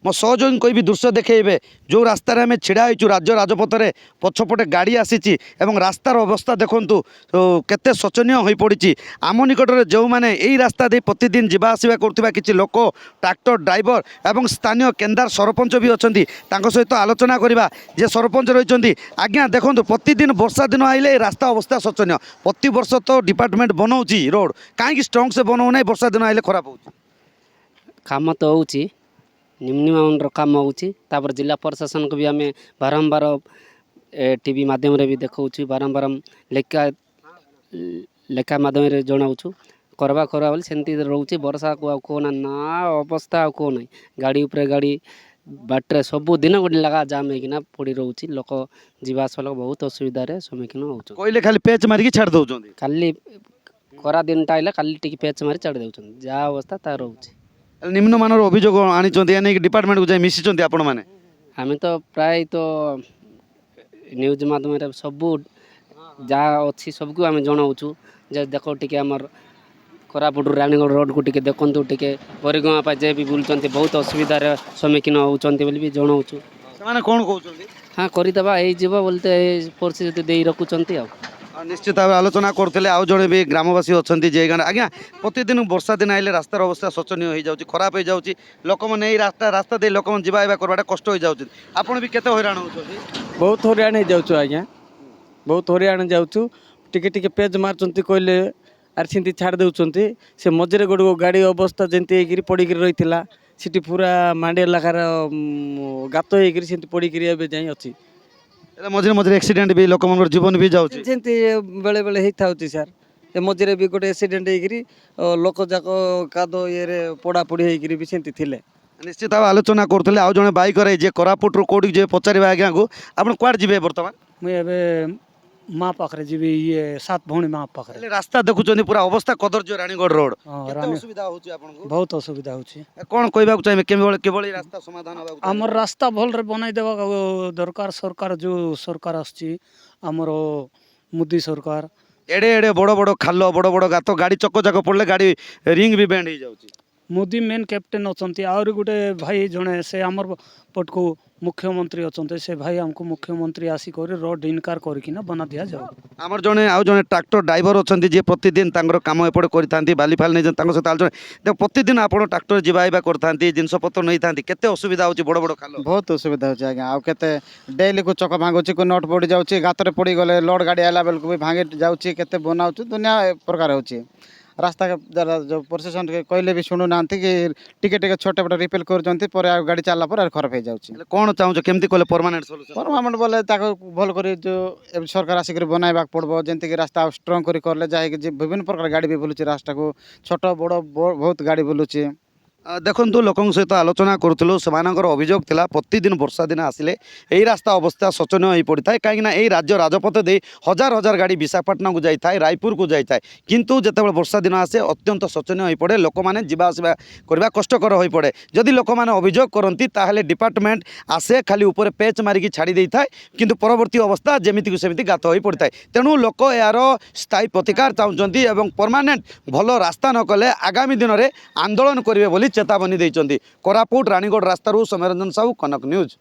मो सहयोगी कोई भी दृश्य देखेबे जो रास्तार आम छिड़ा होइछु राज्य राजपथरे पछपटे गाड़ी आसी रास्तार अवस्था देखंतु केते शोचनीय हो पड़ी आम निकट में जो मैंने यही रास्ता दे प्रतिदिन जीवा आसिबा करथिबा किछि लोक ट्रैक्टर ड्राइवर एवं स्थानीय केन्दार सरपंच भी अच्छी सहित आलोचना करवा जे सरपंच रही आज्ञा देखो प्रतिदिन वर्षा दिन आइले रास्ता अवस्था शोचनीय प्रति वर्ष तो डिपार्टमेंट बनाऊँगी रोड कहीं स्ट्रंग से बनाऊना वर्षा दिन आइले खराब हो काम तो होची निम्न काम होची जिला प्रशासन को भी आम बारंबार टीवी माध्यम रे भी देखा बारंबार लेखा माध्यम रे जनाऊँ करवा बोले सेमती रोचे वर्षा को कहना ना अवस्था को ना गाड़ी उपरे गाड़ी बाटे सब दिन गोटे लगा जाम होना पड़ी रोचे लोक जीवास लोक बहुत असुविधार सम्मुखीन हो कहले खाली पेच मारिकी छाड़ दौरान खाली खरा दिन आइले खाली टी पेच मारी छाड़ दौरान जहाँ अवस्था ता रोचे निम्न मानर अभियोग आनी डिपार्टमेंट को जाए मिशिंट आपण मैंने आम तो प्राय तो न्यूज माध्यम सब जहाँ अच्छी सबको आम जनाऊँ जे देख टी आमर कोरापुट रानीगढ़ रोड को टिके देखु टिके परिगणा जे भी बुलूँ बहुत असुविधार सम्मुखीन होती भी जनाऊँ कौन कहते हाँ करदेवा हो बोलते परिस्थिति दे रखुंट निश्चित भाव आलोचना करते आउ जड़े भी ग्रामवासी अच्छा जे गाँव आज्ञा प्रतिदिन वर्षा दिन आइले रास्तार अवस्था शोचनीय हो जाऊँगी खराब हो जाऊँगी लोक मैंने रास्ता रास्ता दे लोक जावा करवाटा कष्ट हो जाऊँ आपड़ भी केते हैरान होती बहुत हरियाण हो जाऊँ आज्ञा बहुत हरियाण जाऊँ टिके टिके पेज मार्चंती कहले आर सेमती छाड़ दौरान से मझे गोटे गाड़ी अवस्था जमी पड़ी रही सीटी पूरा मांडिया लाखार गात होती पड़ी जाए अच्छी मझे मझे एक्सीडेंट भी लोक जीवन भी जाऊँ सेमती बेले बेले होता है सर मझे भी गोटे एक्सीडेंट हो लोक जाक काद ये पड़ापड़ी भी सेमती थे निश्चित भाव आलोचना करते आउ जड़े बाइक जे कोरापुट कौटी जे पचारे आज्ञा को आप कौड़ जी बर्तमान मुझे माँ पाखे जी ये सात भौणी माँ पाखे रास्ता देखुं पूरा अवस्था कदर्य रानीगढ़ रोड बहुत असुविधा होची कौन कहवाक चाहिए केवल रास्ता समाधान आमर रास्ता भल बनाई देवा दरकार सरकार जो सरकार आमर मोदी सरकार एड़े एड़े बड़ बड़ खाल बड़ बड़ गात गाड़ी चक जाक पड़े गाड़ी रिंग भी बैंड हो जाऊँगी मोदी मेन कैप्टेन अच्छा आहुरी गोटे भाई जड़े से आमर पट को मुख्यमंत्री अच्छा से भाई हमको मुख्यमंत्री आसिक रोड इनकार करना बना दि जाओ आमर जड़े आउ जड़े ट्रैक्टर ड्राइवर अच्छा जी प्रतिदिन कम एपटे करते बाली फाल नहीं सहित आलोचना देख प्रतिदिन आप ट्रैक्टर जावा करते जिनपतर नहीं था केते असुविधा होची बड़ बड़ खाल बहुत असुविधा होची आज्ञा आउ केते डेली को चक भांगुची को नट पड़ी जाउची गातरे पड़ी गले लोड गाड़ी आला बेल को भी भांगे जाउची केते बनाउची दुनिया प्रकार होची रास्ता जो प्रशासन कहले भी शुणु ना कि टिके टिके छोटे बटे रिपेल कर गाड़ी चलला पर खराब हो जाउची कौन चाहूँ केमती कले परमानेंट सॉल्यूशन परमानेंट बोले भल कर जो सरकार आसिक बनवाक पड़ो जमती कि रास्ता स्ट्रंग कर जाए विभिन्न प्रकार गाड़ी भी बुलूची रास्ता को छोट बड़ बहुत गाड़ी बुलूची देखु लोक सहित आलोचना करूँ से अभियोग था प्रतिदिन वर्षा दिन आसिले यही रास्ता अवस्था शोचनीय हो पड़ता है कहीं यही राज्य राजपथ दे हजार हजार गाड़ी विशाखापाटना को जाए रायपुर को जाए किंतु जिते वर्षा दिन आसे अत्यंत शोचनीय हो पड़े लोक मैंने जीवा आसवा करवा कष्टकर हो पड़े जदि लोक मैंने अभियोग करती ताहले डिपार्टमेंट आसे खाली ऊपर पेच मारिकी छाड़ी देता है किंतु परवर्ती अवस्था जमीती सेमती गात हो पड़ता है तेणु लोक यार स्थायी प्रतिकार चाहते परमानेंट भल रास्ता न कले आगामी दिन में आंदोलन करेंगे चेतावनी देइचंती कोरापुट रानीगढ़ रास्तारू सौम्यरंजन साहू कनक न्यूज।